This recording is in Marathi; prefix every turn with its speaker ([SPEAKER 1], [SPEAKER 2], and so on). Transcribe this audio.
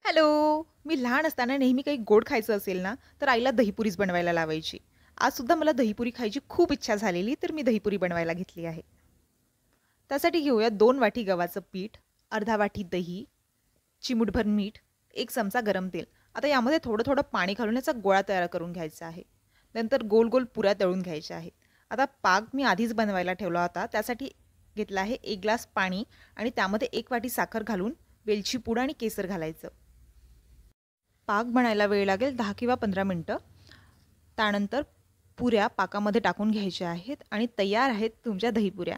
[SPEAKER 1] हॅलो. मी लहान असताना नेहमी काही गोड खायचं असेल ना, तर आईला दहीपुरीच बनवायला लावायची. आजसुद्धा मला दहीपुरी खायची खूप इच्छा झालेली, तर मी दहीपुरी बनवायला घेतली आहे. त्यासाठी घेऊया 2 वाटी गव्हाचं पीठ, अर्धा वाटी दही, चिमूटभर मीठ, 1 चमचा गरम तेल. आता यामध्ये थोडं-थोडं पाणी घालून याचा गोळा तयार करून घ्यायचा आहे. नंतर गोल-गोल पुऱ्या तळून घ्यायच्या आहेत. आता पाक मी आधीच बनवायला ठेवला होता. त्यासाठी घेतला आहे 1 ग्लास पाणी आणि त्यामध्ये 1 वाटी साखर घालून वेलची पूड आणि केसर घालायचं. पाक बनायला वेळ लागेल 10 किंवा 15 मिनिटं. त्यानंतर पुऱ्या पाकामध्ये टाकून घ्यायच्या आहेत आणि तयार आहेत तुमच्या दहीपुऱ्या.